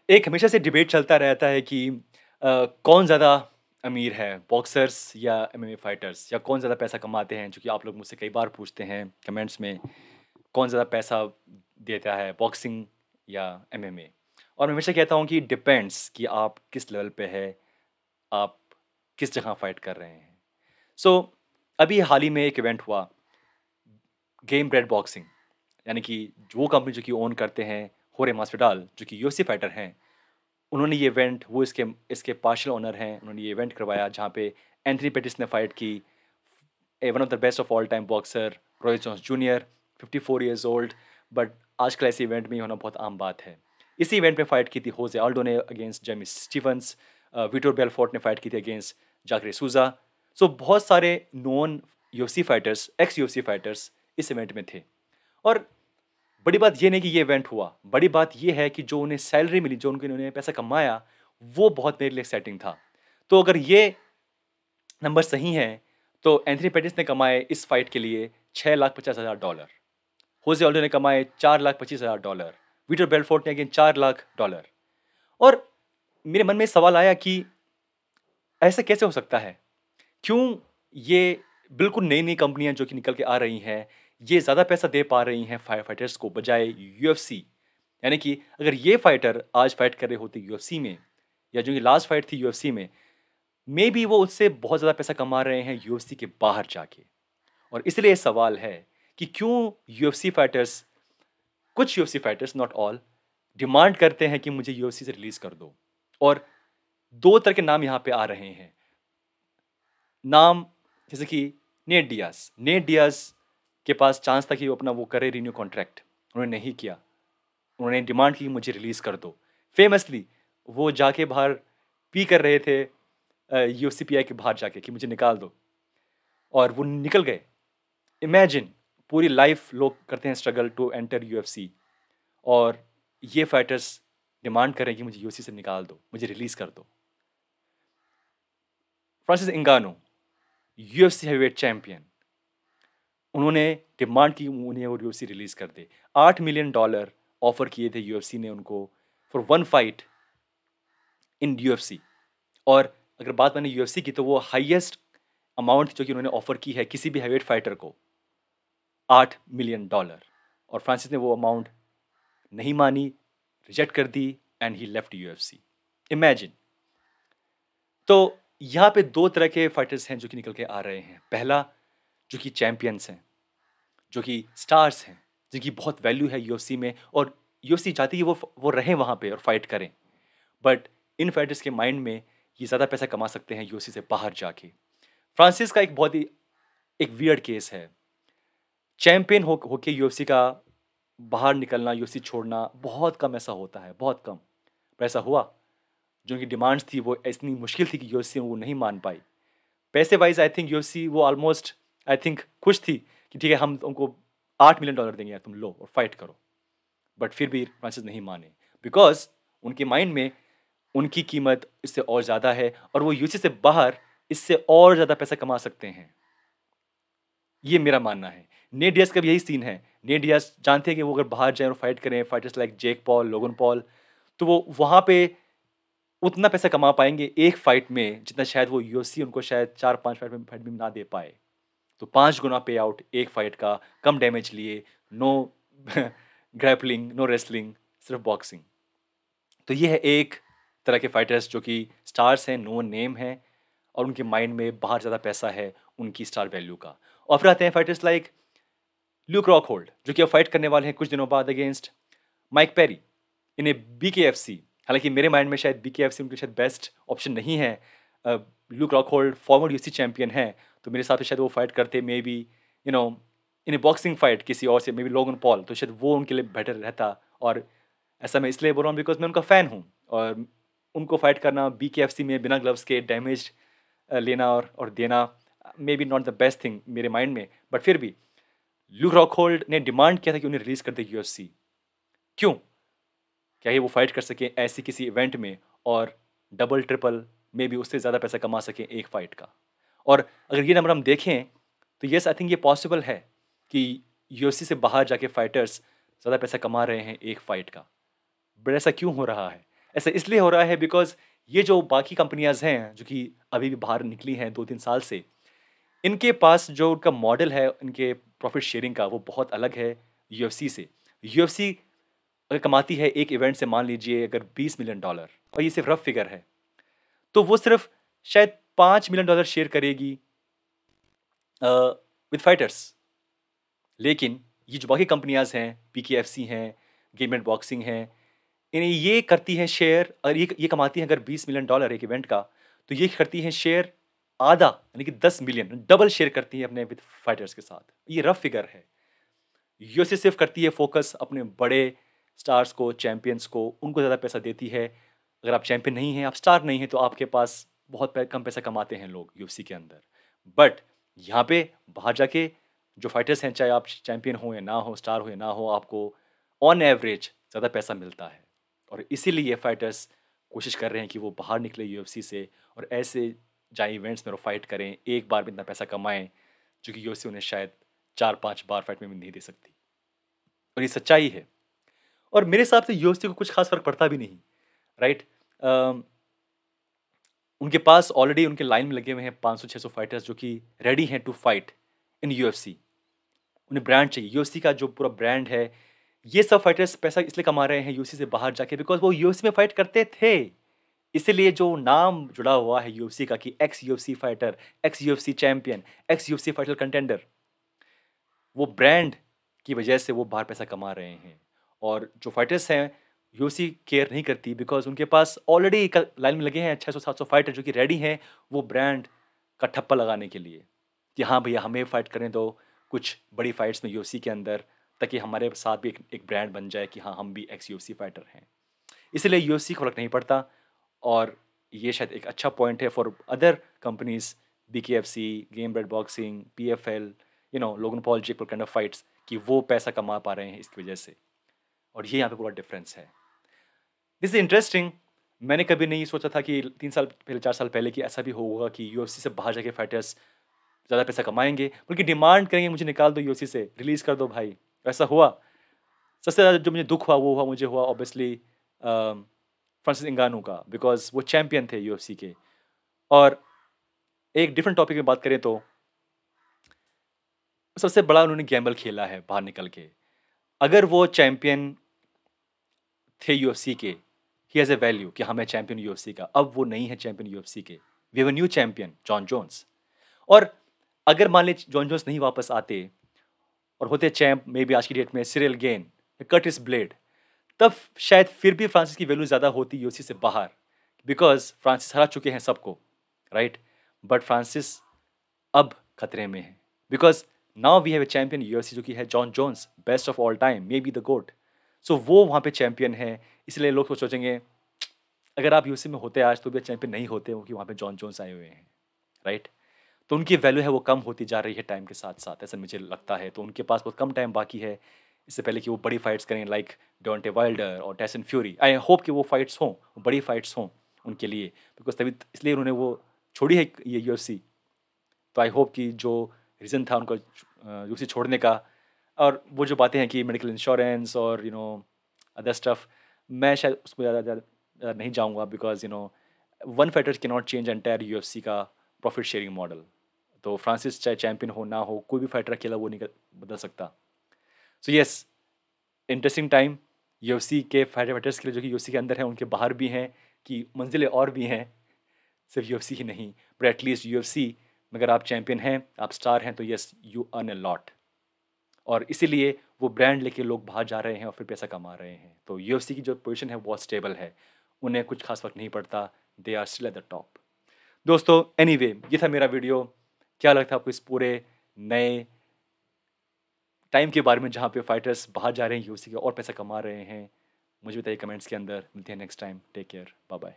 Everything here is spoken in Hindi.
एक हमेशा से डिबेट चलता रहता है कि कौन ज़्यादा अमीर है, बॉक्सर्स या एमएमए फाइटर्स या कौन ज़्यादा पैसा कमाते हैं, जो कि आप लोग मुझसे कई बार पूछते हैं कमेंट्स में, कौन ज़्यादा पैसा देता है, बॉक्सिंग या एमएमए? और मैं हमेशा कहता हूँ कि डिपेंड्स कि आप किस लेवल पे है, आप किस जगह फाइट कर रहे हैं। सो अभी हाल ही में एक इवेंट हुआ, गेम ब्रेड बॉक्सिंग, यानी कि वो कंपनी जो कि ओन करते हैं होरे मास्विडाल, जो कि यूएफसी फाइटर हैं। उन्होंने ये इवेंट वो इसके इसके पार्शियल ओनर हैं, उन्होंने ये इवेंट करवाया जहाँ पे एंथनी पेटिस ने फाइट की, one of the best of all time boxer Roy Jones junior, 54 years old, but आजकल ऐसे इवेंट में होना बहुत आम बात है। इसी इवेंट में फाइट की थी होजे आल्डो ने against Jamie Stephens, Vitor Belfort ने फाइट की थी अगेंस्ट जाकरे सूजा। सो बहुत सारे non UFC fighters, ex UFC fighters इस इवेंट में थे। और बड़ी बात ये नहीं कि ये इवेंट हुआ, बड़ी बात ये है कि जो उन्हें सैलरी मिली, जो उन्होंने पैसा कमाया, वो बहुत मेरे लिए एक्साइटिंग था। तो अगर ये नंबर सही हैं, तो एंथनी पेटिस ने कमाए इस फाइट के लिए $6,50,000, होजे ऑल्डो ने कमाए $4,25,000, विक्टर बेलफोर्ट ने अगेन $4,00,000। और मेरे मन में सवाल आया कि ऐसा कैसे हो सकता है? क्यों ये बिल्कुल नई-नई कंपनियाँ जो कि निकल के आ रही हैं, ये ज़्यादा पैसा दे पा रही हैं फाइटर्स को बजाय यूएफसी? यानी कि अगर ये फाइटर आज फाइट कर रहे होते यूएफसी में, या जो ये लास्ट फाइट थी यूएफसी में, मेबी वो उससे बहुत ज़्यादा पैसा कमा रहे हैं यूएफसी के बाहर जाके। और इसलिए सवाल है कि क्यों यूएफसी फाइटर्स, कुछ UFC fighters, not all, demand करते हैं कि मुझे यूएफसी से रिलीज़ कर दो। और 2 तरह के नाम यहाँ पे आ रहे हैं। नाम जैसे कि नेट डियाज़। नेट डियाज़ के पास चांस था कि वो अपना वो करे रिन्यू कॉन्ट्रैक्ट, उन्होंने नहीं किया। उन्होंने डिमांड की मुझे रिलीज़ कर दो। फेमसली वो जाके बाहर पी कर रहे थे यूसीपीआई के बाहर जाके कि मुझे निकाल दो, और वो निकल गए। इमेजिन, पूरी लाइफ लोग करते हैं स्ट्रगल टू एंटर यूएफसी, और ये फाइटर्स डिमांड करें कि मुझे यूएफसी से निकाल दो, मुझे रिलीज़ कर दो। फ्रांसिस इंगानो, यूएफसी हेवीवेट चैंपियन, उन्होंने डिमांड की उन्हें वो यूएफसी रिलीज़ कर दे। $8 मिलियन ऑफर किए थे यूएफसी ने उनको for one fight in UFC. और अगर बात मैंने यूएफसी की, तो वो हाईएस्ट अमाउंट जो कि उन्होंने ऑफर की है किसी भी हेवीवेट फाइटर को, $8 मिलियन। और फ्रांसिस ने वो अमाउंट नहीं मानी, रिजेक्ट कर दी, and he left UFC. Imagine. तो यहाँ पे 2 तरह के फाइटर्स हैं जो कि निकल के आ रहे हैं। पहला, जो कि चैंपियंस हैं, जो कि स्टार्स हैं, जिनकी बहुत वैल्यू है यूएफसी में, और यूएफसी चाहती है वो रहें वहाँ पे और फाइट करें। बट इन फाइटर्स के माइंड में ये ज़्यादा पैसा कमा सकते हैं यूएफसी से बाहर जाके। फ्रांसिस का एक बहुत ही एक वियर्ड केस है। चैंपियन होके यूएफसी का बाहर निकलना, यूएफसी छोड़ना बहुत कम ऐसा होता है, बहुत कम। पर ऐसा हुआ, जो उनकी डिमांड्स थी वो इतनी मुश्किल थी कि यूएफसी वो नहीं मान पाई। पैसे वाइज आई थिंक यूएफसी वो ऑलमोस्ट आई थिंक खुश थी कि ठीक है, हम तुमको $8 मिलियन देंगे, तुम लो और फाइट करो। बट फिर भी फ्रांसिस नहीं माने, बिकॉज उनके माइंड में उनकी कीमत इससे और ज़्यादा है, और वो यूएफसी से बाहर इससे और ज़्यादा पैसा कमा सकते हैं। ये मेरा मानना है। नेट डियाज़ का भी यही सीन है। नेट डियाज़ जानते हैं कि वो अगर बाहर जाएँ और फाइट करें fighters like Jake Paul, Logan Paul, तो वो वहाँ पे उतना पैसा कमा पाएँगे एक फाइट में जितना शायद वो यूएफसी उनको शायद 4-5 फाइट में ना दे पाए। तो 5 गुना पे आउट एक फाइट का, कम डैमेज लिए, नो ग्रैपलिंग, नो रेसलिंग, सिर्फ बॉक्सिंग। तो ये है एक तरह के फाइटर्स जो कि स्टार्स हैं, नो नेम हैं, और उनके माइंड में बाहर ज़्यादा पैसा है उनकी स्टार वैल्यू का। और फिर आते हैं फाइटर्स लाइक ल्यूक रॉकहोल्ड, जो कि अब फाइट करने वाले हैं कुछ दिनों बाद अगेंस्ट माइक पेरी इन ए बीकेएफसी। हालांकि मेरे माइंड में शायद बीकेएफसी उनके शायद बेस्ट ऑप्शन नहीं है। Luke Rockhold farmer UFC champion है, तो मेरे हिसाब से शायद वो फाइट करते may be you know in A boxing fight किसी और से, मे बी लोगन पॉल, तो शायद वो उनके लिए बेटर रहता। और ऐसा मैं इसलिए बोल रहा हूँ बिकॉज मैं उनका फ़ैन हूँ, और उनको फाइट करना बीकेएफसी में बिना ग्लव्स के डैमेज लेना और देना may be not the best thing मेरे माइंड में। बट फिर भी ल्यूक रॉकहोल्ड ने डिमांड किया था कि उन्हें रिलीज कर दे यूएफसी। क्यों? क्या ये वो फाइट कर सके ऐसी किसी इवेंट में, और डबल ट्रिपल में भी उससे ज़्यादा पैसा कमा सकें एक फाइट का। और अगर ये नंबर हम देखें, तो यस, आई थिंक ये पॉसिबल है कि यूएफसी से बाहर जाके फाइटर्स ज़्यादा पैसा कमा रहे हैं एक फाइट का। बट ऐसा क्यों हो रहा है? ऐसा इसलिए हो रहा है बिकॉज़ ये जो बाकी कंपनियाज़ हैं, जो कि अभी भी बाहर निकली हैं 2-3 साल से, इनके पास जो उनका मॉडल है, इनके प्रॉफ़िट शेयरिंग का, वो बहुत अलग है यूएफसी से। यूएफसी अगर कमाती है एक इवेंट से, मान लीजिए अगर $20 मिलियन, और ये सिर्फ़ रफ़ फ़िगर है, तो वो सिर्फ़ शायद $5 मिलियन शेयर करेगी विद फाइटर्स। लेकिन ये जो बाकी कंपनियाज़ हैं, पीकेएफसी हैं, गेम एंड बॉक्सिंग हैं, इन्हें ये करती हैं शेयर, और ये कमाती हैं अगर $20 मिलियन एक इवेंट का, तो ये करती हैं शेयर आधा, यानी कि 10 मिलियन, डबल शेयर करती हैं अपने विद फाइटर्स के साथ। ये रफ़ फ़िगर है। यूएसए सिर्फ़ करती है फ़ोकस अपने बड़े स्टार्स को, चैंपियंस को, उनको ज़्यादा पैसा देती है। अगर आप चैंपियन नहीं हैं, आप स्टार नहीं हैं, तो आपके पास बहुत कम पैसा कमाते हैं लोग यूएफसी के अंदर। बट यहाँ पे बाहर जाके जो फाइटर्स हैं, चाहे आप चैंपियन हो या ना हो, स्टार हो या ना हो, आपको ऑन एवरेज ज़्यादा पैसा मिलता है। और इसीलिए फाइटर्स कोशिश कर रहे हैं कि वो बाहर निकले यूएफसी से, और ऐसे जाएँ इवेंट्स में और फाइट करें, एक बार में इतना पैसा कमाएँ, जो कि यूएफसी उन्हें शायद 4-5 बार फाइट में भी नहीं दे सकती। और ये सच्चाई है। और मेरे हिसाब से यूएफसी को कुछ ख़ास फ़र्क पड़ता भी नहीं, राइट? अम, उनके पास ऑलरेडी उनके लाइन में लगे हुए हैं 500-600 फाइटर्स, जो कि रेडी हैं टू फाइट इन यूएफसी। उन्हें ब्रांड चाहिए। यूएफसी का जो पूरा ब्रांड है, ये सब फाइटर्स पैसा इसलिए कमा रहे हैं यूएफसी से बाहर जाके, बिकॉज़ वो यूएफसी में फाइट करते थे। इसीलिए जो नाम जुड़ा हुआ है यूएफसी का, कि x UFC fighter, x UFC champion, x UFC fighter contender, वो ब्रांड की वजह से वो बाहर पैसा कमा रहे हैं। और जो फाइटर्स हैं, यूएफसी केयर नहीं करती, बिकॉज़ उनके पास ऑलरेडी क लाइन में लगे हैं 600-700 फाइटर, जो कि रेडी हैं वो ब्रांड का ठप्पा लगाने के लिए, कि हाँ भैया, हमें फाइट करने दो कुछ बड़ी फाइट्स में यूएफसी के अंदर, ताकि हमारे साथ भी एक ब्रांड बन जाए कि हाँ, हम भी एक्स यूएफसी फाइटर हैं। इसलिए यूएफसी को फ़र्क नहीं पड़ता। और ये शायद एक अच्छा पॉइंट है for other companies, BKFC, Gamebred boxing, PFL, Logan Paul, Jake Paul kind of fights, कि वो पैसा कमा पा रहे हैं इसकी वजह से। और ये यहाँ पे पूरा डिफरेंस है। This is interesting. मैंने कभी नहीं सोचा था कि 3 साल पहले, 4 साल पहले, कि ऐसा भी होगा कि यूएफसी से बाहर जाके फाइटर्स ज़्यादा पैसा कमाएँगे, बल्कि डिमांड करेंगे, मुझे निकाल दो यूएफसी से, रिलीज़ कर दो भाई। ऐसा हुआ। सबसे ज़्यादा जो मुझे दुःख हुआ, वो मुझे हुआ ऑब्वियसली फ्रांसिस इंगानू का, बिकॉज़ वो चैंपियन थे यूएफसी के। और एक डिफरेंट टॉपिक में बात करें तो सबसे बड़ा उन्होंने गैम्बल खेला है बाहर निकल के। अगर वो चैंपियन थे यूएफसी के, ही हैज़ अ वैल्यू कि हाँ, मैं चैंपियन यूएफसी का। अब वो नहीं है चैंपियन यूएफसी के। We have a new champion, Jon Jones. और अगर मान लीजिए जॉन जोन्स नहीं वापस आते और होते चैंप मे बी आज की डेट में सिरिल गेन या कर्टिस ब्लेड, तब शायद फिर भी फ्रांसिस की वैल्यू ज़्यादा होती यूएफसी से बाहर, बिकॉज़ फ्रांसिस हरा चुके हैं सबको, राइट? बट फ्रांसिस अब खतरे में है, because now we have a champion UFC, जो कि है Jon Jones, best of all time, maybe the GOAT. So वो वहाँ पे चैंपियन है, इसलिए लोग सोचेंगे अगर आप यूएफसी में होते आज, तो भी चैंपियन नहीं होते, क्योंकि वहाँ पे जॉन जोन्स आए हुए हैं, राइट? तो उनकी वैल्यू है वो कम होती जा रही है टाइम के साथ-साथ, ऐसा मुझे लगता है। तो उनके पास बहुत कम टाइम बाकी है, इससे पहले कि वो बड़ी फाइट्स करें, लाइक डोंटे वाइल्डर और टायसन फ्यूरी। आई होप कि वो फाइट्स हों, बड़ी फाइट्स हों उनके लिए, बिकॉज़ तभी इसलिए उन्होंने वो छोड़ी है ये यूएफसी। तो आई होप कि जो रीज़न था उनका यूएफसी छोड़ने का, और वो जो बातें हैं कि मेडिकल इंश्योरेंस और अदर स्टफ, मैं शायद उसमें ज़्यादा ज़्यादा नहीं जाऊँगा, because one fighter can not change entire UFC का प्रॉफिट शेयरिंग मॉडल। तो फ्रांसिस चाहे चैंपियन हो ना हो, कोई भी फाइटर अकेला वो नहीं बदल सकता। So yes, interesting time UFC के फाइटर्स के लिए, जो कि यूएफसी के अंदर हैं, उनके बाहर भी हैं, कि मंजिलें और भी हैं, सिर्फ यूएफसी ही नहीं। बट एटलीस्ट यूएफसी में अगर आप चैंपियन हैं, आप स्टार हैं, तो yes, you earn a lot. और इसीलिए वो ब्रांड लेके लोग बाहर जा रहे हैं और फिर पैसा कमा रहे हैं। तो यूएफसी की जो पोजीशन है बहुत स्टेबल है, उन्हें कुछ खास फर्क नहीं पड़ता, they are still at the top. दोस्तों, एनीवे, ये था मेरा वीडियो। क्या लगता है आपको इस पूरे नए टाइम के बारे में, जहाँ पे फाइटर्स बाहर जा रहे हैं यूएफसी के और पैसा कमा रहे हैं? मुझे बताइए कमेंट्स के अंदर। मिलते हैं next time. Take care, bye bye.